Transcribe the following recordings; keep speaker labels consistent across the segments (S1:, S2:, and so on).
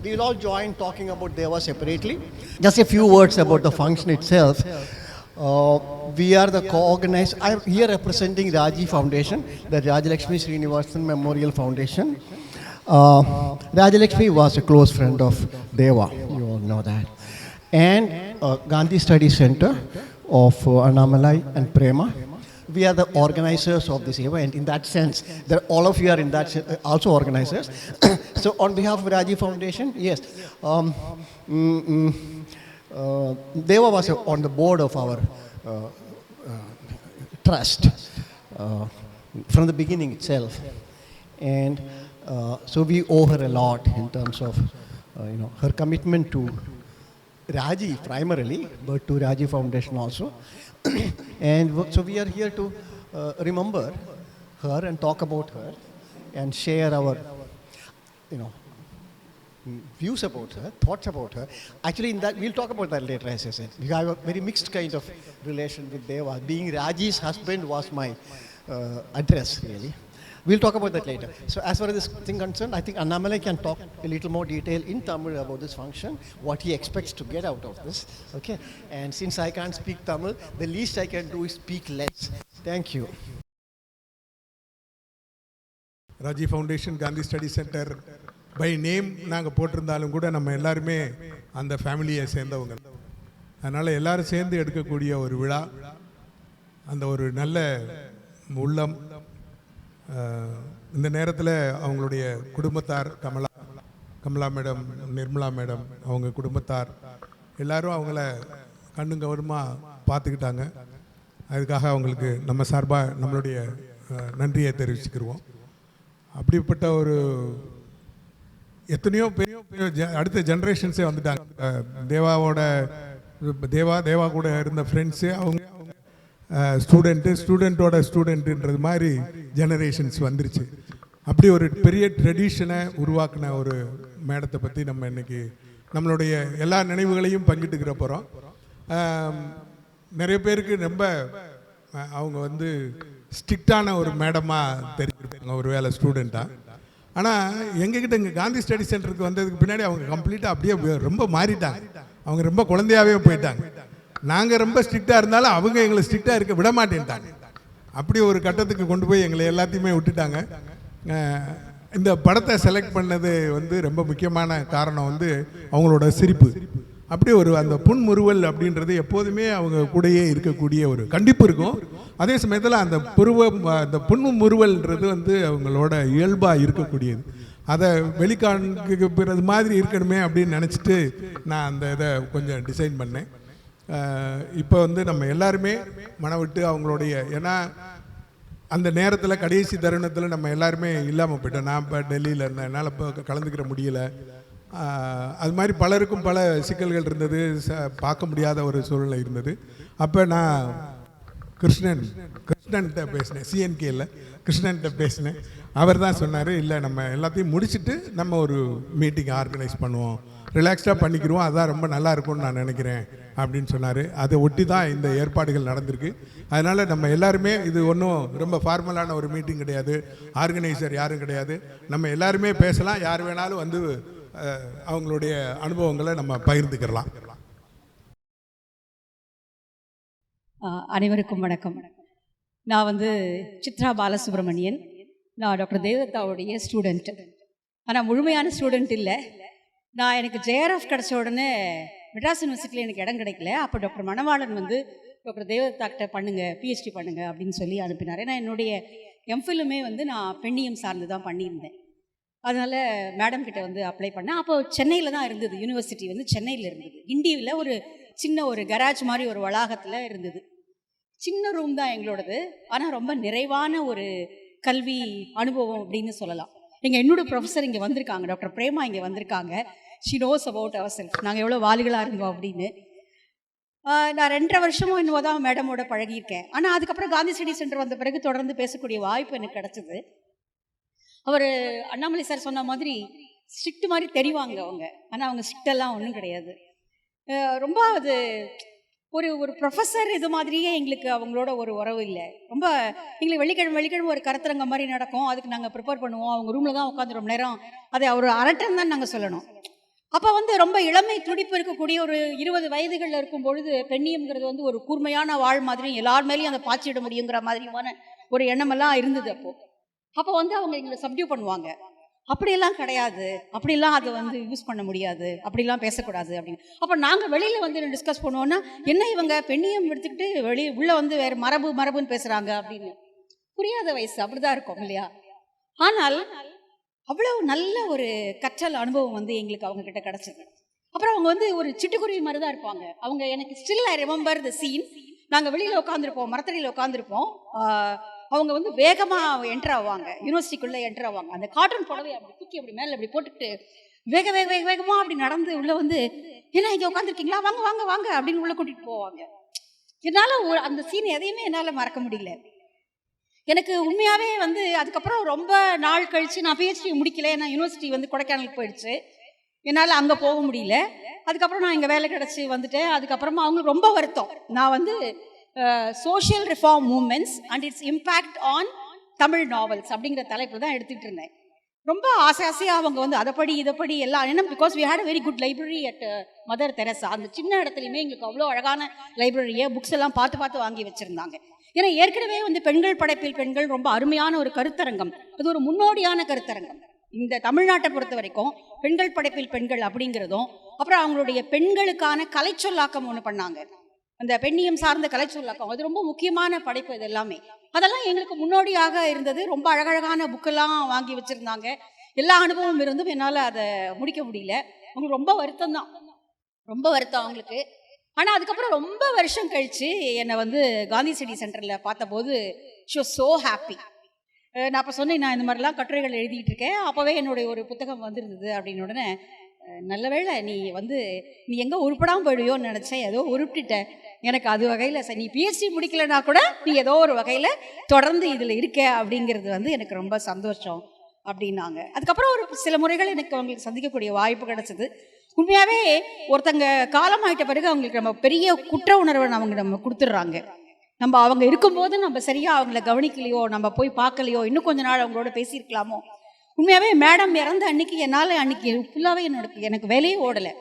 S1: we will all join talking about Deva separately. Just a few words about the function itself. We are the co-organized. I am here representing Raji Foundation, the Rajalakshmi Srinivasan Memorial Foundation. Rajalakshmi was a close friend of Deva, you all know that. And Gandhi Study Center of Annamalai and Prema. We are the organizers of this event. In that sense, all of you are in that also organizers. So on behalf of Raji Foundation, yes, Deva was on the board of our trust from the beginning itself, and so we owe her a lot in terms of her commitment to Raji primarily, but to Raji Foundation also. And so we are here to remember her and talk about her and share our views about her, thoughts about her. Actually, in that we'll talk about that later, as I said. We have a very mixed kind of relation with Deva. Being Raji's husband was my address, really. We'll talk about that later. So as far as this thing concerned, I think Annamalai can talk a little more detail in Tamil about this function, what he expects to get out of this. Okay. And since I can't speak Tamil, the least I can do is speak less. Thank you.
S2: Raji Foundation Gandhi Study Center by name நாங்கள் போட்டிருந்தாலும் கூட நம்ம எல்லாருமே அந்த ஃபேமிலியை சேர்ந்தவங்க. அதனால் எல்லோரும் சேர்ந்து எடுக்கக்கூடிய ஒரு விழா, அந்த ஒரு நல்ல உள்ளம். இந்த நேரத்தில் அவங்களுடைய குடும்பத்தார், கமலா மேடம், நிர்மலா மேடம், அவங்க குடும்பத்தார் எல்லோரும் அவங்கள கண்ணு கவனமாக பார்த்துக்கிட்டாங்க. அதுக்காக அவங்களுக்கு நம்ம சார்பாக நம்மளுடைய நன்றியை தெரிவிச்சுக்கிடுவோம். அப்படிப்பட்ட ஒரு எத்தனையோ பெரிய அடுத்த ஜென்ரேஷன்ஸே வந்துட்டாங்க. தேவா கூட இருந்த ஃப்ரெண்ட்ஸு அவங்க ஸ்டூடெண்ட்டோட ஸ்டூடெண்ட்டுன்றது மாதிரி ஜெனரேஷன்ஸ் வந்துருச்சு. அப்படி ஒரு பெரிய ட்ரெடிஷனை உருவாக்கின ஒரு மேடத்தை பற்றி நம்ம இன்றைக்கி நம்மளுடைய எல்லா நினைவுகளையும் பங்கிட்டுக்கிற போகிறோம். நிறைய பேருக்கு ரொம்ப அவங்க வந்து ஸ்ட்ரிக்டான ஒரு மேடமாக தெரிஞ்சிருப்பாங்க ஒரு வேளை ஸ்டூடெண்ட்டாக. ஆனால் எங்ககிட்ட இங்கே காந்தி ஸ்டடி சென்டருக்கு வந்ததுக்கு பின்னாடி அவங்க கம்ப்ளீட்டாக அப்படியே ரொம்ப மாறிட்டாங்க. அவங்க ரொம்ப குழந்தையாகவே போயிட்டாங்க. நாங்கள் ரொம்ப ஸ்ட்ரிக்டாக இருந்தாலும் அவங்க எங்களை ஸ்ட்ரிக்டாக இருக்க விட மாட்டேன்ட்டாங்க. அப்படி ஒரு கட்டத்துக்கு கொண்டு போய் எங்களை எல்லாத்தையுமே விட்டுட்டாங்க. இந்த படத்தை செலக்ட் பண்ணது வந்து ரொம்ப முக்கியமான காரணம் வந்து அவங்களோட சிரிப்பு. அப்படி ஒரு அந்த புன்முறுவல் அப்படின்றது எப்போதுமே அவங்க கூடயே இருக்கக்கூடிய ஒரு கண்டிப்பு இருக்கும். அதே சமயத்தில் அந்த அந்த புன்முறுவல்ன்றது வந்து அவங்களோட இயல்பாக இருக்கக்கூடியது. அதை வெளிக்காண்கிறது மாதிரி இருக்கணுமே அப்படின்னு நினச்சிட்டு நான் அந்த இதை கொஞ்சம் டிசைன் பண்ணேன். இப்போ வந்து நம்ம எல்லாருமே மனவிட்டு அவங்களுடைய, ஏன்னா அந்த நேரத்தில் கடைசி தருணத்தில் நம்ம எல்லாருமே இல்லாமல் போயிட்டோம். நான் இப்போ டெல்லியில் இருந்தேன், என்னால் இப்போ கலந்துக்கிற முடியலை. அது மாதிரி பலருக்கும் பல சிக்கல்கள் இருந்தது, பார்க்க முடியாத ஒரு சூழ்நிலை இருந்தது. அப்போ நான் கிருஷ்ணன்கிட்ட பேசினேன், சிஎன்கேயில் கிருஷ்ணன்கிட்ட பேசினேன். அவர் தான் சொன்னார், இல்லை நம்ம எல்லாத்தையும் முடிச்சுட்டு நம்ம ஒரு மீட்டிங் ஆர்கனைஸ் பண்ணுவோம், ரிலாக்ஸ்டாக பண்ணிக்கிடுவோம், அதுதான் ரொம்ப நல்லா இருக்கும்னு நான் நினைக்கிறேன் அப்படின்னு சொன்னார். அதை ஒட்டி தான் இந்த ஏற்பாடுகள் நடந்திருக்கு. அதனால் நம்ம எல்லாருமே, இது ஒன்றும் ரொம்ப ஃபார்மலான ஒரு மீட்டிங் கிடையாது, ஆர்கனைசர் யாரும் கிடையாது, நம்ம எல்லாருமே பேசலாம், யார் வேணாலும் வந்து அவங்களுடைய அனுபவங்களை நம்ம பகிர்ந்துக்கலாம்.
S3: அனைவருக்கும் வணக்கம். நான் வந்து சித்ரா பாலசுப்ரமணியன். நான் டாக்டர் தேவதத்தாவுடைய ஸ்டூடெண்ட். ஆனால் முழுமையான ஸ்டூடெண்ட் இல்லை. நான் எனக்கு ஜேஆர்எஃப் கிடச்ச உடனே மெட்ராஸ் யூனிவர்சிட்டியில் எனக்கு இடம் கிடைக்கல. அப்போ டாக்டர் மணவாளன் வந்து டாக்டர் தேவதத்தாக்கிட்ட பண்ணுங்கள், பிஹெச்டி பண்ணுங்கள் அப்படின்னு சொல்லி அனுப்பினார். ஏன்னா என்னுடைய எம்ஃபில்லுமே வந்து நான் பெண்ணியம் சார்ந்து தான் பண்ணியிருந்தேன். அதனால் மேடம் கிட்ட வந்து அப்ளை பண்ணேன். அப்போ சென்னையில் தான் இருந்தது, யூனிவர்சிட்டி வந்து சென்னையில் இருந்தது. கிண்டியில் ஒரு சின்ன ஒரு கராஜ் மாதிரி ஒரு வளாகத்தில் இருந்தது. சின்ன ரூம் தான் எங்களோடது. ஆனால் ரொம்ப நிறைவான ஒரு கல்வி அனுபவம் அப்படின்னு சொல்லலாம். என்னோட ப்ரொஃபஸர் இங்கே வந்திருக்காங்க, டாக்டர் பிரேமா இங்கே வந்திருக்காங்க. She knows about our self, நாங்கள் எவ்வளோ வாலிகளாக இருந்தோம் அப்படின்னு. நான் 2.5 வருஷமும் என்னவோ தான் மேடமோட பழகியிருக்கேன். ஆனால் அதுக்கப்புறம் காந்தி ஸ்டடி சென்டர் வந்த பிறகு தொடர்ந்து பேசக்கூடிய வாய்ப்பு எனக்கு கிடச்சிது. அவர் அண்ணாமலை சார் சொன்ன மாதிரி ஸ்ட்ரிக்ட் மாதிரி தெரிவாங்க அவங்க, ஆனால் அவங்க ஸ்ட்ரிக்டெல்லாம் ஒன்றும் கிடையாது. ரொம்ப அது ஒரு ஒரு ப்ரொஃபஸர் இது மாதிரியே எங்களுக்கு அவங்களோட ஒரு உறவு இல்லை. ரொம்ப எங்களுக்கு வெள்ளிக்கிழமை ஒரு கருத்தரங்கம் மாதிரி நடக்கும். அதுக்கு நாங்கள் ப்ரிப்பேர் பண்ணுவோம். அவங்க ரூமில் தான் உட்காந்து ரொம்ப நேரம் அதை ஒரு அரட்டன் தான் நாங்கள் சொல்லணும். அப்போ வந்து ரொம்ப இளமை துடிப்பு இருக்கக்கூடிய ஒரு 20 வயதுகளில் இருக்கும் பொழுது பெண்ணியம்ங்கிறது வந்து ஒரு கூர்மையான வாழ் மாதிரியும் எல்லார் மேலேயும் அதை பாய்ச்சிட முடியுங்கிற மாதிரியான ஒரு எண்ணமெல்லாம் இருந்தது. அப்போ வந்து அவங்க எங்களை சப்டியூ பண்ணுவாங்க. அப்படியெல்லாம் கிடையாது, அப்படிலாம் அதை வந்து யூஸ் பண்ண முடியாது, அப்படிலாம் பேசக்கூடாது அப்படின்னு. அப்போ நாங்கள் வெளியில் வந்து டிஸ்கஸ் பண்ணுவோன்னா, என்ன இவங்க பெண்ணியம் எடுத்துக்கிட்டு உள்ளே வந்து வேறு மரபுன்னு பேசுகிறாங்க அப்படின்னு. புரியாத வயசு அப்படிதான் இருக்கும் இல்லையா? ஆனால் அவ்வளோ நல்ல ஒரு கற்றல் அனுபவம் வந்து எங்களுக்கு அவங்க கிட்ட கிடச்சிது. அப்புறம் அவங்க வந்து ஒரு சிட்டுக்குருவி மாதிரி தான் இருப்பாங்க. அவங்க எனக்கு still I remember the scene. நாங்கள் வெளியில் உட்காந்துருப்போம், மரத்தடியில் உட்காந்துருப்போம். அவங்க வந்து வேகமாக என்டர் ஆவாங்க, யூனிவர்சிட்டிக்குள்ளே என்டர் ஆவாங்க. அந்த காட்டன் புடவை அப்படி தூக்கி அப்படி மேலே அப்படி போட்டுக்கிட்டு வேகமாக அப்படி நடந்து உள்ளே வந்து, என்ன இங்கே உட்காந்துருக்கீங்களா, வாங்க வாங்க வாங்க அப்படின்னு உள்ளே கூட்டிகிட்டு போவாங்க. என்னால் அந்த சீன் எதையுமே என்னால் மறக்க முடியல. எனக்கு உண்மையாகவே வந்து அதுக்கப்புறம் ரொம்ப நாள் கழித்து நான் பிஹெச்டி முடிக்கல. ஏன்னா யூனிவர்சிட்டி வந்து கொடைக்கானலுக்கு போயிடுச்சு, என்னால் அங்கே போக முடியல. அதுக்கப்புறம் நான் இங்கே வேலை கிடச்சி வந்துட்டேன். அதுக்கப்புறமா அவங்களுக்கு ரொம்ப வருத்தம். நான் வந்து social reform moments and it's impact on Tamil novels அப்படிங்கிற தலைப்பு தான் எடுத்துகிட்டு இருந்தேன். ரொம்ப ஆசையாக அவங்க வந்து அதைப்படி இதைப்படி எல்லாம், ஏன்னா because we had a very good library at Mother Teresa. அந்த சின்ன இடத்துலையுமே எங்களுக்கு அவ்வளோ அழகான லைப்ரரியை புக்ஸ் எல்லாம் பார்த்து வாங்கி வச்சுருந்தாங்க. ஏன்னா ஏற்கனவே வந்து பெண்கள் படைப்பில் பெண்கள் ரொம்ப அருமையான ஒரு கருத்தரங்கம், அது ஒரு முன்னோடியான கருத்தரங்கம் இந்த தமிழ்நாட்டை பொறுத்த வரைக்கும். பெண்கள் படைப்பில் பெண்கள் அப்படிங்கிறதும், அப்புறம் அவங்களுடைய பெண்களுக்கான கலைச்சொல்லாக்கம் ஒன்று பண்ணாங்க, அந்த பெண்ணியம் சார்ந்த கலைச்சொல்லாக்கம். அது ரொம்ப முக்கியமான படைப்பு. இது எல்லாமே அதெல்லாம் எங்களுக்கு முன்னோடியாக இருந்தது. ரொம்ப அழகழகான புக்கெல்லாம் வாங்கி வச்சுருந்தாங்க. எல்லா அனுபவம் இருந்தும் என்னால் அதை முடிக்க முடியல. அவங்களுக்கு ரொம்ப வருத்தம் தான், ரொம்ப வருத்தம் அவங்களுக்கு. ஆனால் அதுக்கப்புறம் ரொம்ப வருஷம் கழித்து என்னை வந்து காந்தி ஸ்டடி சென்டரில் பார்த்தபோது ஷி வாஸ் ஸோ ஹாப்பி. நான் அப்போ சொன்னேன், நான் இந்த மாதிரிலாம் கட்டுரைகள் எழுதிட்டு இருக்கேன், அப்போவே என்னுடைய ஒரு புத்தகம் வந்திருந்தது அப்படின்னு. உடனே நல்ல வேளை நீ எங்கே உருப்படாமல் போயிடுவோன்னு நினச்சேன், ஏதோ உருப்பிட்ட. எனக்கு அது வகையில் நீ பிஹெச்டி முடிக்கலைன்னா கூட நீ ஏதோ ஒரு வகையில் தொடர்ந்து இதில் இருக்க அப்படிங்கிறது வந்து எனக்கு ரொம்ப சந்தோஷம் அப்படின்னாங்க. அதுக்கப்புறம் ஒரு சில முறைகள் எனக்கு அவங்களுக்கு சந்திக்கக்கூடிய வாய்ப்பு கிடச்சிது. உண்மையாகவே ஒருத்தங்க காலமாயிட்ட பிறகு அவங்களுக்கு நம்ம பெரிய குற்ற உணர்வை நம்ம கொடுத்துட்றாங்க. அவங்க இருக்கும்போது நம்ம சரியாக அவங்கள கவனிக்கலையோ, நம்ம போய் பார்க்கலையோ, இன்னும் கொஞ்ச நாள் அவங்களோட பேசியிருக்கலாமோ. உண்மையாகவே மேடம் இறந்த அன்னைக்கு என்னால் அன்னைக்கு ஃபுல்லாகவே எனக்கு வேலையே ஓடலை.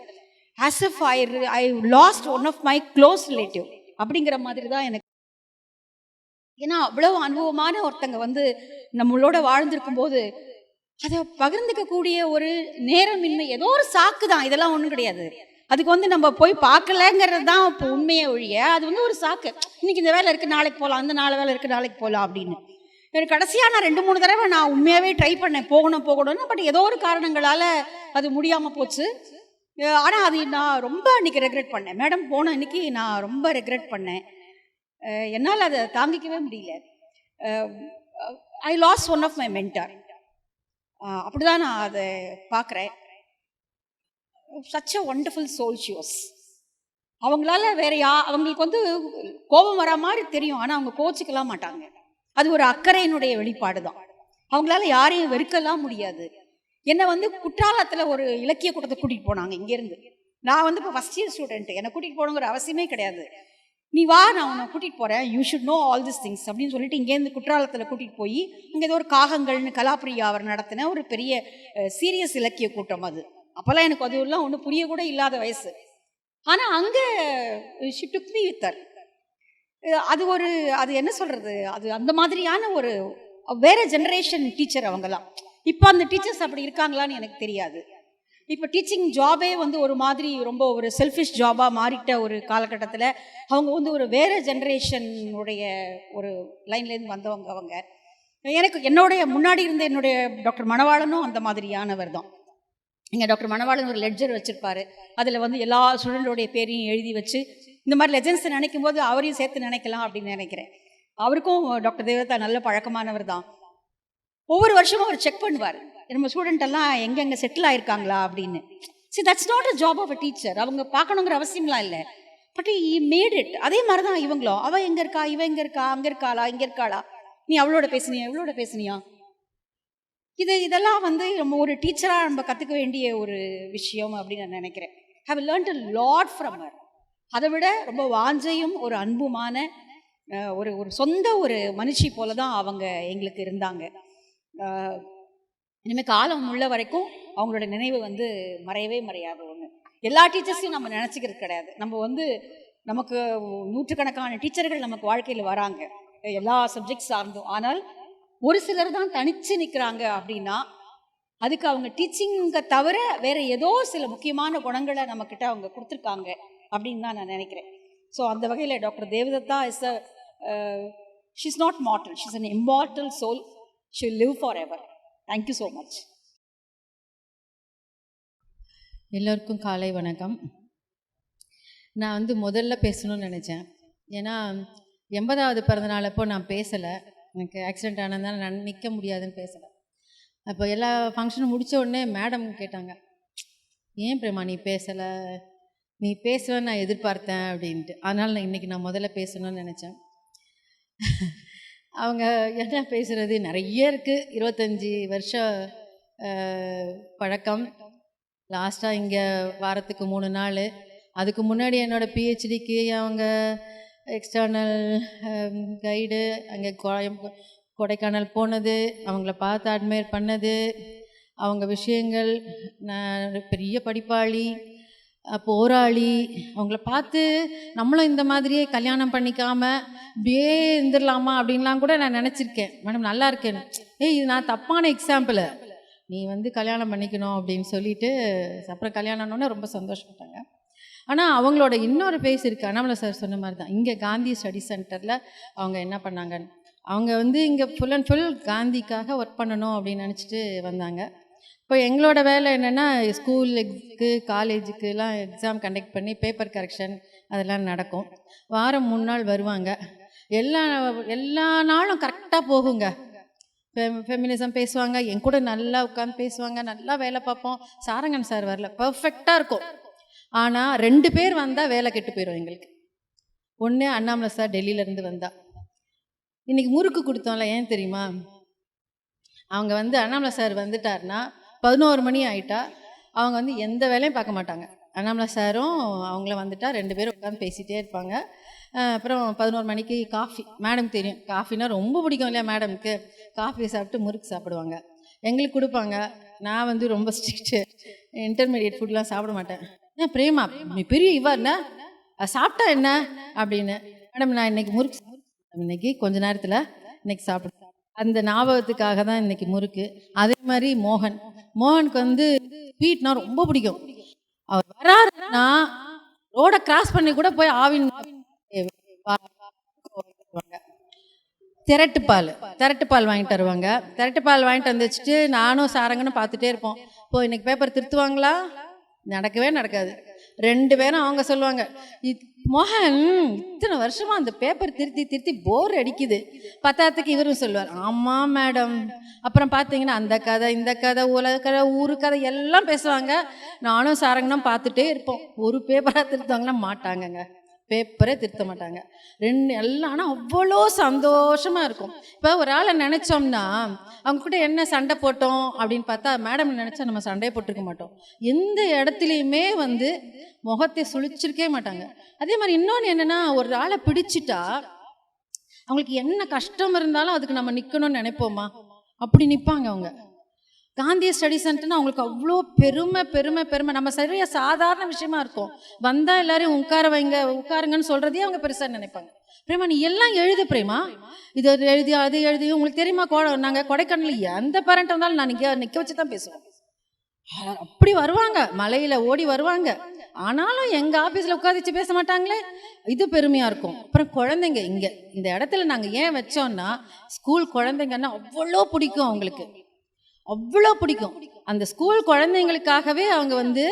S3: as if I lost one of my close relative அப்படிங்கிற மாதிரி தான் எனக்கு. ஏன்னா அவ்வளோ அனுபவமான ஒருத்தங்க வந்து நம்மளோட வாழ்ந்திருக்கும் போது அதை பகிர்ந்துக்கக்கூடிய ஒரு நேரமின்மை, ஏதோ ஒரு சாக்கு தான், இதெல்லாம் ஒன்றும் கிடையாது. அதுக்கு வந்து நம்ம போய் பார்க்கலங்கிறது தான் இப்போ உண்மையை ஒழிய, அது வந்து ஒரு சாக்கு. இன்னைக்கு இந்த வேலை இருக்குது நாளைக்கு போகலாம், அந்த வேலை இருக்குது நாளைக்கு போகலாம் அப்படின்னு. எனக்கு கடைசியாக நான் 2-3 தடவை நான் உண்மையாகவே ட்ரை பண்ணேன் போகணும்னு. பட் ஏதோ ஒரு காரணங்களால் அது முடியாமல் போச்சு. ஆனால் அது நான் ரொம்ப அன்றைக்கி ரெக்ரெட் பண்ணேன். மேடம் போன அன்றைக்கி நான் ரொம்ப ரெக்ரெட் பண்ணேன். என்னால் அதை தாங்கிக்கவே முடியல. I lose one of my mentor. அப்படி தான் நான் அதை பார்க்குறேன். Such a wonderful soul she was. அவங்களால அவங்களுக்கு வந்து கோபம் வரா மாதிரி தெரியும், ஆனால் அவங்க கோச்சிக்கலாம் மாட்டாங்க. அது ஒரு அக்கறையினுடைய வெளிப்பாடு தான். அவங்களால யாரையும் வெறுக்கலாம் முடியாது. என்னை வந்து குற்றாலத்தில் ஒரு இலக்கிய கூட்டத்தை கூட்டிகிட்டு போனாங்க இங்கேருந்து. நான் வந்து இப்போ ஃபஸ்ட் இயர் ஸ்டூடெண்ட்டு, என்னை கூட்டிகிட்டு போகணுங்கிற அவசியமே கிடையாது. நீ வா, நான் உன்னை கூட்டிகிட்டு போகிறேன், you should know all this things அப்படின்னு சொல்லிட்டு இங்கேருந்து குற்றாலத்தில் கூட்டிகிட்டு போய் அங்கே ஏதோ ஒரு காகங்கள்னு கலாப்பிரியா அவர் நடத்தின ஒரு பெரிய சீரியஸ் இலக்கிய கூட்டம் அது. அப்போல்லாம் எனக்கு அதுவெல்லாம் ஒன்றும் புரியக்கூட இல்லாத வயசு. ஆனால் அங்கே she took me with her. அது என்ன சொல்கிறது, அது அந்த மாதிரியான ஒரு வேறு ஜென்ரேஷன் டீச்சர் அவங்கெல்லாம். இப்போ அந்த டீச்சர்ஸ் அப்படி இருக்காங்களான்னு எனக்கு தெரியாது. இப்போ டீச்சிங் ஜாபே வந்து ஒரு மாதிரி ரொம்ப ஒரு செல்ஃபிஷ் ஜாபாக மாறிட்ட ஒரு காலகட்டத்தில் அவங்க வந்து ஒரு வேறு ஜென்ரேஷனுடைய ஒரு லைன்லேருந்து வந்தவங்க அவங்க. என்னுடைய முன்னாடி இருந்த என்னுடைய டாக்டர் மணவாளனும் அந்த மாதிரியானவர் தான். இங்கே டாக்டர் மணவாளன் ஒரு லெட்ஜர் வச்சுருப்பார், அதில் வந்து எல்லா ஸ்டூடெண்டோடைய பேரையும் எழுதி வச்சு இந்த மாதிரி லெஜன்ஸை நினைக்கும் போது அவரையும் சேர்த்து நினைக்கலாம் அப்படின்னு நினைக்கிறேன். அவருக்கும் டாக்டர் தேவதா நல்ல பழக்கமானவர் தான். ஒவ்வொரு வருஷமும் அவர் செக் பண்ணுவார், நம்ம ஸ்டூடெண்ட் எல்லாம் எங்கெங்கே செட்டில் ஆயிருக்காங்களா அப்படின்னு. சரி, that's not a job of a teacher. அவங்க பார்க்கணுங்கிற அவசியம்லாம் இல்லை, பட் ஈ மேட் இட். அதே மாதிரி தான் இவங்களும், அவள் எங்கே இருக்கா, இவன் எங்கே இருக்கா, அங்கே இருக்காளா, இங்கே இருக்காளா, நீ அவளோட பேசுனியா, இவளோட பேசுனியா, இதெல்லாம் வந்து நம்ம ஒரு டீச்சராக நம்ம கற்றுக்க வேண்டிய ஒரு விஷயம் அப்படின்னு நான் நினைக்கிறேன். Have learnt a lot from her. அதை விட ரொம்ப வாஞ்சையும் ஒரு அன்புமான ஒரு ஒரு சொந்த ஒரு மனுஷி போல தான் அவங்க எங்களுக்கு இருந்தாங்க. இனிமேல் காலம் உள்ள வரைக்கும் அவங்களோட நினைவு வந்து மறையவே மறையாது. ஒன்று, எல்லா டீச்சர்ஸையும் நம்ம நினச்சிக்கிறது கிடையாது. நம்ம வந்து நமக்கு நூற்றுக்கணக்கான டீச்சர்கள் நமக்கு வாழ்க்கையில் வராங்க, எல்லா சப்ஜெக்ட் சார்ந்தும். ஆனால் ஒரு சிலர் தான் தனிச்சு நிற்கிறாங்க. அப்படின்னா அதுக்கு அவங்க டீச்சிங்கை தவிர வேற ஏதோ சில முக்கியமான குணங்களை நம்மக்கிட்ட அவங்க கொடுத்துருக்காங்க அப்படின்னு தான் நான் நினைக்கிறேன். ஸோ அந்த வகையில் doctor Devadatta is she's not mortal, she's an immortal soul. She will live forever. Thank you so much.
S4: எல்லோருக்கும் காலை வணக்கம். நான் வந்து முதல்ல பேசணும்னு நினச்சேன். ஏன்னா 80வது பிறந்தநாள் அப்போ நான் பேசலை. எனக்கு ஆக்சிடெண்ட் ஆனதுனால நான் நிற்க முடியாதுன்னு பேசலை. அப்போ எல்லா ஃபங்க்ஷனும் முடித்த உடனே மேடம் கேட்டாங்க, ஏன் பிரேமா நீ பேசலை, நீ பேசுவேன்னு நான் எதிர்பார்த்தேன் அப்படின்ட்டு. அதனால் இன்றைக்கி நான் முதல்ல பேசணும்னு நினச்சேன். அவங்க என்ன பேசுகிறது நிறைய இருக்குது. 25 வருஷம் பழக்கம். லாஸ்ட்டாக இங்கே வாரத்துக்கு 3 நாள். அதுக்கு முன்னாடி என்னோடய பிஹெச்டிக்கு அவங்க எக்ஸ்டர்னல் கைடு அங்கே கொடைக்கானல் போனது, அவங்கள பார்த்து அட்மையர் பண்ணது, அவங்க விஷயங்கள், நான் பெரிய படிப்பாளி, போராளி, அவங்கள பார்த்து நம்மளும் இந்த மாதிரியே கல்யாணம் பண்ணிக்காமல் இப்படியே இருந்துடலாமா அப்படின்லாம் கூட நான் நினச்சிருக்கேன். மேடம் நல்லா இருக்கேன்னு. இது நான் தப்பான எக்ஸாம்பிள், நீ வந்து கல்யாணம் பண்ணிக்கணும் அப்படின்னு சொல்லிட்டு அப்புறம் கல்யாணம்னோடனே ரொம்ப சந்தோஷப்பட்டாங்க. ஆனால் அவங்களோட இன்னொரு ஃபேஸ் இருக்குது. அண்ணாமலை சார் சொன்ன மாதிரி தான். இங்கே காந்தி ஸ்டடி சென்டரில் அவங்க என்ன பண்ணாங்கன்னு, அவங்க வந்து இங்கே ஃபுல் அண்ட் ஃபுல் காந்திக்காக ஒர்க் பண்ணணும் அப்படின்னு நினச்சிட்டு வந்தாங்க. இப்போ எங்களோட வேலை என்னென்னா ஸ்கூலுக்கு காலேஜுக்குலாம் எக்ஸாம் கண்டக்ட் பண்ணி பேப்பர் கரெக்ஷன் அதெல்லாம் நடக்கும். வாரம் 3 நாள் வருவாங்க. எல்லா நாளும் கரெக்டாக போகுங்க. ஃபெமினிசம் பேசுவாங்க, என் கூட நல்லா உட்காந்து பேசுவாங்க, நல்லா வேலை பார்ப்போம். சாரங்கன் சார் வரல, பர்ஃபெக்டாக இருக்கும். ஆனால் 2 பேர் வந்தால் வேலை கெட்டு போயிடும் எங்களுக்கு. ஒன்று அண்ணாமலை சார் டெல்லியிலேருந்து வந்தா. இன்றைக்கி முறுக்கு கொடுத்தோம்ல, ஏன் தெரியுமா? அவங்க வந்து அண்ணாமலை சார் வந்துட்டார்னா 11 மணி ஆகிட்டா அவங்க வந்து எந்த வேலையும் பார்க்க மாட்டாங்க. அண்ணாமலை சாரும் அவங்கள வந்துட்டா 2 பேரும் உட்காந்து பேசிகிட்டே இருப்பாங்க. அப்புறம் 11 மணிக்கு காஃபி. மேடம் தெரியும், காஃபினா ரொம்ப பிடிக்கும் இல்லையா மேடமுக்கு. காஃபி சாப்பிட்டு முறுக்கு சாப்பிடுவாங்க, எங்களுக்கு கொடுப்பாங்க. நான் வந்து ரொம்ப ஸ்ட்ரிக்ட்டு, இன்டர்மீடியட் ஃபுட்லாம் சாப்பிட மாட்டேன். ஏன் பிரேமா நீ பெரிய என்ன சாப்பிட்டா என்ன அப்படின்னு. மேடம் நான் இன்றைக்கி முறுக்கு இன்னைக்கு கொஞ்ச நேரத்தில் இன்றைக்கி சாப்பிடுவேன். அந்த ஞாபகத்துக்காக தான் இன்றைக்கி முறுக்கு. அதே மாதிரி மோகனுக்கு வந்து ஸ்வீட்னா ரொம்ப பிடிக்கும். அவர் வராருன்னா ரோடை கிராஸ் பண்ணி கூட போய் ஆவின் திரட்டுப்பால் வாங்கிட்டு வருவாங்க. திரட்டுப்பால் வாங்கிட்டு வந்து வச்சுட்டு நானும் சாரங்கன்னு பார்த்துட்டே இருப்போம். இப்போ இன்னைக்கு பேப்பர் திருத்துவாங்களா? நடக்கவே நடக்காது. 2 பேரும் அவங்க சொல்லுவாங்க, மோகன் இத்தனை வருஷமா அந்த பேப்பர் திருத்தி போர் அடிக்குது. பத்தாத்துக்கு இவரும் சொல்லுவார், ஆமாம் மேடம். அப்புறம் பார்த்தீங்கன்னா அந்த கதை இந்த கதை உலக கதை ஊரு கதை எல்லாம் பேசுவாங்க. நானும் சாரங்கனும் பார்த்துட்டே இருப்போம். ஒரு பேப்பராக திருத்துவாங்கன்னா மாட்டாங்கங்க, பேப்பரே திருத்த மாட்டாங்க. எல்லாம் ஆனால் அவ்வளோ சந்தோஷமாக இருக்கும். இப்போ ஒரு ஆளை நினச்சோம்னா அவங்க கூட என்ன சண்டை போட்டோம் அப்படின்னு பார்த்தா மேடம் நினச்சா நம்ம சண்டையை போட்டிருக்க மாட்டோம். எந்த இடத்துலையுமே வந்து முகத்தை சுழிச்சிருக்கே மாட்டாங்க. அதே மாதிரி இன்னொன்று என்னென்னா, ஒரு ஆளை பிடிச்சிட்டா அவங்களுக்கு என்ன கஷ்டம் இருந்தாலும் அதுக்கு நம்ம நிற்கணும்னு நினைப்போமா, அப்படி நிற்பாங்க அவங்க. காந்தி ஸ்டடி சென்டர்னா அவங்களுக்கு அவ்வளோ பெருமை. நம்ம சரியாக சாதாரண விஷயமா இருக்கும். வந்தால் எல்லாரையும் உட்காருங்கன்னு சொல்கிறதே அவங்க பெருசாக நினைப்பாங்க. பிரேமா நீ எல்லாம் எழுது பிரேமா, இது எழுதி அது எழுதி. உங்களுக்கு தெரியுமா, நாங்கள் கொடைக்கானல் எந்த பேரண்ட் வந்தாலும் நான் நிற்க வச்சு தான் பேசுவோம். அப்படி வருவாங்க, மலையில் ஓடி வருவாங்க. ஆனாலும் எங்கள் ஆஃபீஸில் உட்காந்துச்சு பேச மாட்டாங்களே, இது பெருமையாக இருக்கும். அப்புறம் குழந்தைங்க இங்கே இந்த இடத்துல நாங்கள் ஏன் வச்சோன்னா, ஸ்கூல் குழந்தைங்கன்னா அவ்வளோ பிடிக்கும் அவங்களுக்கு, அவ்வளோ பிடிக்கும். அந்த ஸ்கூல் குழந்தைங்களுக்காகவே அவங்க வந்து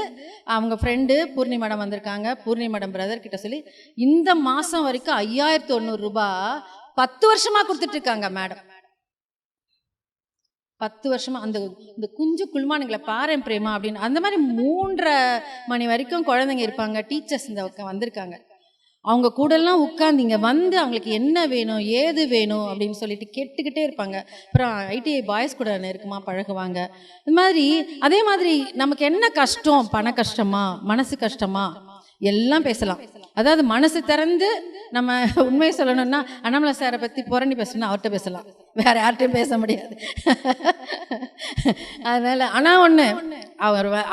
S4: அவங்க ஃப்ரெண்டு பூர்ணி மேடம் வந்திருக்காங்க. பூர்ணி மேடம் பிரதர் கிட்ட சொல்லி இந்த மாதம் வரைக்கும் 5100 ரூபாய் 10 வருஷமாக கொடுத்துட்ருக்காங்க மேடம். 10 வருஷமாக அந்த இந்த குஞ்சு குள்மானுங்களை பாரேன் பிரேமா அப்படின்னு. அந்த மாதிரி 3:30 மணி வரைக்கும் குழந்தைங்க இருப்பாங்க. டீச்சர்ஸ் இந்த வந்திருக்காங்க. அவங்க கூடலாம் உட்காந்து இங்கே வந்து அவங்களுக்கு என்ன வேணும் ஏது வேணும் அப்படின்னு சொல்லிட்டு கேட்டுக்கிட்டே இருப்பாங்க. அப்புறம் ஐடிஐ பாய்ஸ் கூட நெருக்கமா பழகுவாங்க. இது மாதிரி அதே மாதிரி நமக்கு என்ன கஷ்டம், பண கஷ்டமா மனசு கஷ்டமா எல்லாம் பேசலாம். அதாவது மனசு திறந்து நம்ம உண்மையை சொல்லணும்னா அண்ணாமலை சாரை பற்றி புரணி பேசணும்னா அவர்கிட்ட பேசலாம், வேற யார்கிட்டையும் பேச முடியாது. அதனால் ஆனால் ஒன்று,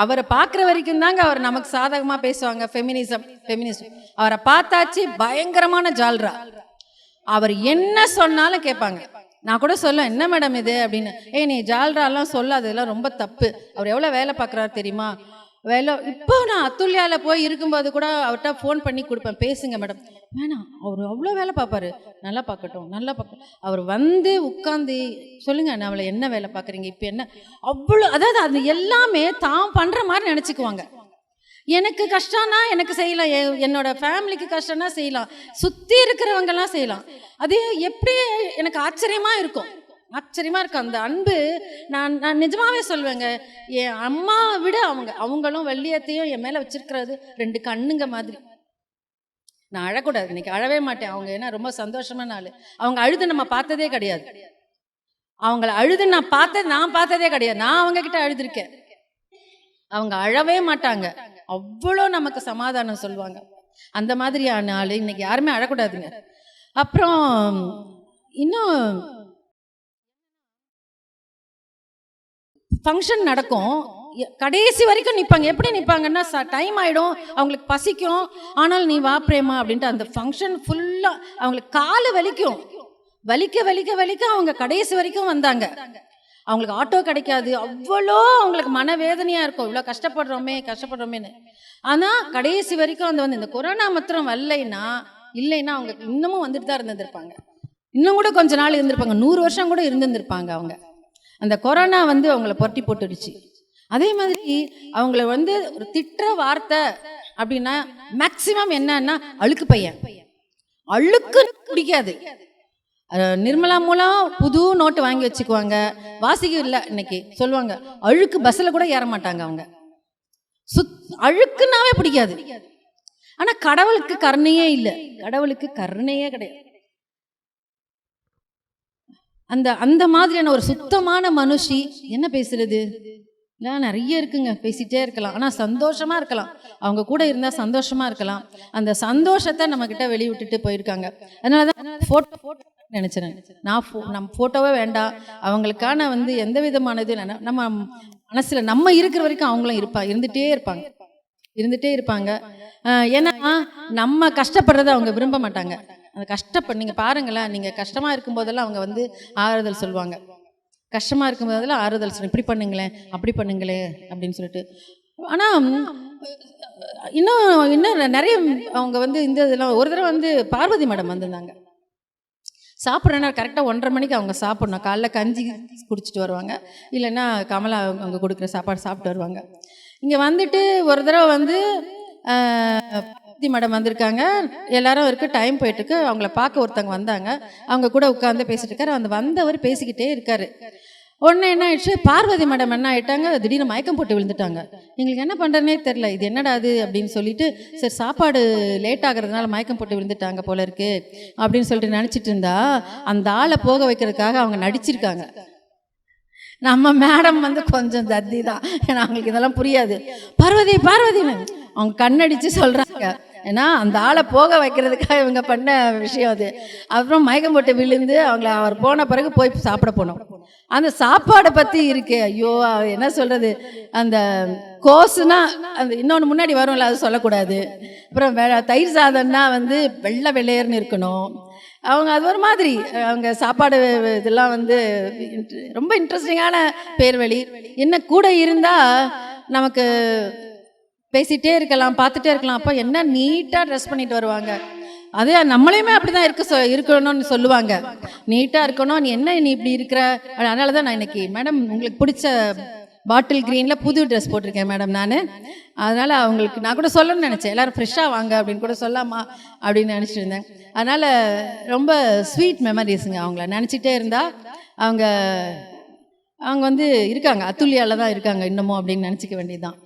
S4: அவரை பார்க்குற வரைக்கும் தாங்க அவர் நமக்கு சாதகமாக பேசுவாங்க. ஃபெமினிஸ்ட் அவரை பார்த்தாச்சு பயங்கரமான ஜால்ரா. அவர் என்ன சொன்னாலும் கேட்பாங்க. நான் கூட சொல்ல, என்ன மேடம் இது அப்படின்னு. நீ ஜால்ராலாம் சொல்லாது, இதெல்லாம் ரொம்ப தப்பு. அவர் எவ்வளோ வேலை பார்க்குறாரு தெரியுமா? இப்போ நான் அத்துல்யாவில் போய் இருக்கும்போது கூட அவர்கிட்ட ஃபோன் பண்ணி கொடுப்பேன், பேசுங்க மேடம். வேணாம், அவர் அவ்வளோ வேலை பார்ப்பாரு. நல்லா பார்க்கட்டும். அவர் வந்து உட்காந்து சொல்லுங்க, நான் அவளை என்ன வேலை பார்க்குறீங்க இப்போ என்ன அவ்வளோ, அதாவது அது எல்லாமே தான் பண்ணுற மாதிரி நினச்சிக்குவாங்க. எனக்கு கஷ்டம்னா எனக்கு செய்யலாம், என்னோட ஃபேமிலிக்கு கஷ்டம்னா செய்யலாம், சுற்றி இருக்கிறவங்கெல்லாம் செய்யலாம். அது எப்படி எனக்கு ஆச்சரியமாக இருக்கும். அந்த அன்பு. நான் நிஜமாவே சொல்வேங்க, என் அம்மாவை விட அவங்களும் வெள்ளியத்தையும் என் மேலே வச்சிருக்கிறது 2 கண்ணுங்க மாதிரி. நான் அழக்கூடாது, இன்னைக்கு அழவே மாட்டேன். அவங்க ஏன்னா ரொம்ப சந்தோஷமான ஆள். அவங்க அழுது நம்ம பார்த்ததே கிடையாது. அவங்கள அழுது நான் பார்த்ததே கிடையாது. நான் அவங்க கிட்ட அழுதுருக்கேன். அவங்க அழவே மாட்டாங்க, அவ்வளோ நமக்கு சமாதானம் சொல்லுவாங்க. அந்த மாதிரியான ஆள். இன்னைக்கு யாருமே அழக்கூடாதுங்க. அப்புறம் இன்னும் ஃபங்க்ஷன் நடக்கும், கடைசி வரைக்கும் நிற்பாங்க. எப்படி நிற்பாங்கன்னா, டைம் ஆகிடும், அவங்களுக்கு பசிக்கும், ஆனால் நீ வா பிரேமா அப்படின்ட்டு அந்த ஃபங்க்ஷன் ஃபுல்லாக அவங்களுக்கு காலு வலிக்க அவங்க கடைசி வரைக்கும் வந்தாங்க. அவங்களுக்கு ஆட்டோ கிடைக்காது, அவ்வளோ அவங்களுக்கு மனவேதனையாக இருக்கும், இவ்வளோ கஷ்டப்படுறோமேன்னு. ஆனால் கடைசி வரைக்கும் அந்த இந்த கொரோனா மாத்திரம் இல்லைன்னா அவங்க இன்னமும் வந்துட்டு தான் இருந்திருப்பாங்க. இன்னும் கூட கொஞ்ச நாள் இருந்திருப்பாங்க, 100 வருஷம் கூட இருந்திருப்பாங்க. அவங்க அந்த கொரோனா அவங்கள புரட்டி போட்டுடுச்சு. அதே மாதிரி அவங்கள ஒரு திட்டுற வார்த்தை அப்படின்னா மேக்சிமம் என்னன்னா அழுக்கு பையன், அழுக்கு பிடிக்காது. நிர்மலா மூலம் புது நோட்டு வாங்கி வச்சுக்குவாங்க, வாசிக்க இல்லை இன்னைக்கு சொல்லுவாங்க. அழுக்கு பஸ்ஸில் கூட ஏற மாட்டாங்க அவங்க. அழுக்குனாவே பிடிக்காது. ஆனால் கடவுளுக்கு கருணையே இல்லை, கிடையாது. அந்த மாதிரியான ஒரு சுத்தமான மனுஷி. என்ன பேசுறது இல்லை, நிறைய இருக்குங்க, பேசிகிட்டே இருக்கலாம். ஆனால் சந்தோஷமாக இருக்கலாம், அவங்க கூட இருந்தால் சந்தோஷமாக இருக்கலாம். அந்த சந்தோஷத்தை நம்மக்கிட்ட வெளிவிட்டுட்டு போயிருக்காங்க. அதனால தான் ஃபோட்டோ நினச்சேன் நம்ம ஃபோட்டோவே வேண்டாம். அவங்களுக்கான எந்த விதமான இது நம்ம மனசில் நம்ம இருக்கிற வரைக்கும் அவங்களும் இருந்துகிட்டே இருப்பாங்க. ஏன்னா நம்ம கஷ்டப்படுறதை அவங்க விரும்ப மாட்டாங்க. அந்த நீங்கள் பாருங்களேன், நீங்கள் கஷ்டமாக இருக்கும்போதெல்லாம் அவங்க ஆறுதல் சொல்லுவாங்க. கஷ்டமாக இருக்கும்போதெல்லாம் ஆறுதல் சொல்லி, இப்படி பண்ணுங்களேன், அப்படி பண்ணுங்களேன் அப்படின்னு சொல்லிட்டு. ஆனால் இன்னும் நிறைய அவங்க இந்த இதெல்லாம் ஒரு தடவை பார்வதி மேடம் வந்திருந்தாங்க. சாப்பிட்றேன்னா கரெக்டாக 1:30 மணிக்கு அவங்க சாப்பிட்ணும். காலைல கஞ்சி குடிச்சிட்டு வருவாங்க, இல்லைன்னா கமலா அவங்க கொடுக்குற சாப்பாடு சாப்பிட்டு வருவாங்க. இங்கே வந்துட்டு ஒரு தடவை மேடம் வந்திருக்காங்க, எல்லாரும் டைம் போயிட்டுருக்கு. அவங்கள பார்க்க ஒருத்தவங்க வந்தாங்க, அவங்க கூட உட்காந்து பேசிட்டு இருக்காரு. வந்தவர் பேசிக்கிட்டே இருக்காரு. உடனே என்ன ஆயிடுச்சு, பார்வதி மேடம் என்ன ஆயிட்டாங்க, திடீர்னு மயக்கம் போட்டு விழுந்துட்டாங்க. எங்களுக்கு என்ன பண்ணுறதுனே தெரில, இது என்னடா அது அப்படின்னு சொல்லிட்டு, சரி சாப்பாடு லேட் ஆகிறதுனால மயக்கம் போட்டு விழுந்துட்டாங்க போல இருக்கு அப்படின்னு சொல்லிட்டு நினச்சிட்டு இருந்தா, அந்த ஆளை போக வைக்கிறதுக்காக அவங்க நடிச்சிருக்காங்க. நம்ம மேடம் கொஞ்சம் தத்தி தான், ஏன்னா அவங்களுக்கு இதெல்லாம் புரியாது. பார்வதி அவங்க கண்ணடிச்சு சொல்கிறாங்க. ஏன்னா அந்த ஆளை போக வைக்கிறதுக்காக இவங்க பண்ண விஷயம் அது. அப்புறம் மயக்கம் போட்டு விழுந்து அவர் போன பிறகு போய் சாப்பிட போனோம். அந்த சாப்பாடை பற்றி இருக்கு, ஐயோ என்ன சொல்கிறது, அந்த கோஸுனா இன்னொன்று முன்னாடி வரும்ல, அது சொல்லக்கூடாது. அப்புறம் தயிர் சாதம்னா வெள்ளை வெள்ளையர்னு இருக்கணும். அது ஒரு மாதிரி அவங்க சாப்பாடு இதெல்லாம் ரொம்ப இன்ட்ரெஸ்டிங்கான பேர்வழி. என்ன கூட இருந்தால் நமக்கு பேசிகிட்டே இருக்கலாம், பார்த்துட்டே இருக்கலாம். அப்போ என்ன நீட்டாக ட்ரெஸ் பண்ணிட்டு வருவாங்க. அதே நம்மளையுமே அப்படி தான் இருக்கணும்னு சொல்லுவாங்க, நீட்டாக இருக்கணும். நீ இப்படி இருக்கிற, அதனால தான் நான் இன்னைக்கு மேடம் உங்களுக்கு பிடிச்ச பாட்டில் க்ரீனில் புது ட்ரெஸ் போட்டிருக்கேன் மேடம் நான். அதனால் அவங்களுக்கு நான் கூட சொல்லணும்னு நினச்சேன், எல்லோரும் ஃப்ரெஷ்ஷாக வாங்க அப்படின்னு கூட சொல்லாமா அப்படின்னு நினச்சிட்டு இருந்தேன். அதனால் ரொம்ப ஸ்வீட் மெமரிஸுங்க. அவங்கள நினச்சிட்டே இருந்தால் அவங்க இருக்காங்க, அத்துல்யாவில் தான் இருக்காங்க இன்னமும் அப்படின்னு நினச்சிக்க வேண்டியதுதான்.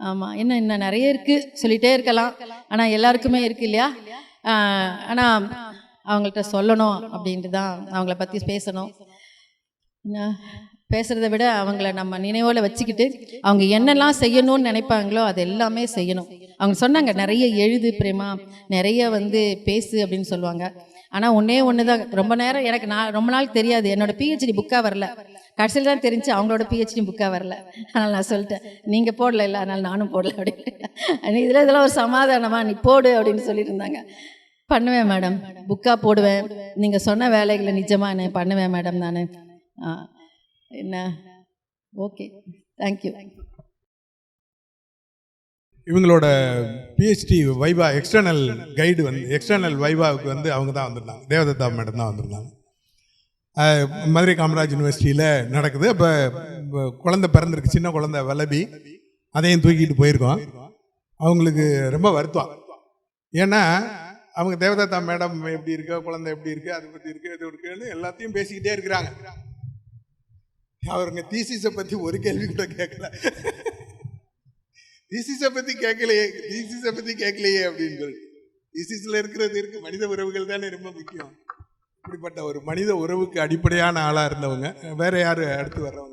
S4: ஆமாம், இன்னும் நிறைய இருக்குது, சொல்லிகிட்டே இருக்கலாம். ஆனால் எல்லாருக்குமே இருக்குது இல்லையா? ஆனால் அவங்கள்ட்ட சொல்லணும் அப்படின்ட்டு தான் அவங்கள பற்றி பேசணும். பேசுகிறத விட அவங்கள நம்ம நினைவோடு வச்சுக்கிட்டு அவங்க என்னெல்லாம் செய்யணும்னு நினைப்பாங்களோ அது எல்லாமே செய்யணும். அவங்க சொன்னாங்க நிறைய எழுது பிரேமா, நிறைய வந்து பேசு அப்படின்னு சொல்லுவாங்க. ஆனால் ஒன்றே ஒன்று தான் ரொம்ப நேரம் எனக்கு ரொம்ப நாள் தெரியாது, என்னோட பிஹெச்டி புக்காக வரல. கடைசியில் தான் தெரிஞ்சு அவங்களோட பிஹெச்டி புக்காக வரல. அதனால் நான் சொல்லிட்டேன், நீங்கள் போடல இல்லை அதனால் நானும் போடல அப்படின்னு. இதெல்லாம் ஒரு சமாதானமா, நீ போடு அப்படின்னு சொல்லியிருந்தாங்க. பண்ணுவேன் மேடம், புக்காக போடுவேன். நீங்கள் சொன்ன வேலைகளை நிஜமாக நான் பண்ணுவேன் மேடம். நான் என்ன ஓகே, தேங்க்யூ.
S2: இவங்களோட பிஹெச்டி வைவா எக்ஸ்டர்னல் கைடு வந்து எக்ஸ்டர்னல் வைவாவுக்கு வந்து அவங்க தான் வந்திருந்தாங்க, தேவதத்தா மேடம் தான் வந்திருந்தாங்க. மதுரை காமராஜ் யூனிவர்சிட்டியில் நடக்குது. அப்போ குழந்தை பிறந்திருக்கு, சின்ன குழந்தை வல்லபி, அதையும் தூக்கிட்டு போயிருக்கோம். அவங்களுக்கு ரொம்ப வருத்தம். ஏன்னா அவங்க தேவதத்தா மேடம் எப்படி இருக்கோ, குழந்தை எப்படி இருக்கு, அதை பற்றி இருக்கு, இது இருக்குன்னு எல்லாத்தையும் பேசிக்கிட்டே இருக்கிறாங்க. அவருங்க தீசிஸை பற்றி ஒரு கேள்வி கூட கேட்கல. தீசிஸை பற்றி கேட்கலையே அப்படின்னு சொல்லி. தீசிஸில் இருக்கிறது இருக்கு, மனித உறவுகள் தானே ரொம்ப முக்கியம். இப்படிப்பட்ட ஒரு மனித உறவுக்கு அடிப்படையான ஆளாக இருந்தவங்க. வேற யார் அடுத்து வர்றவங்க?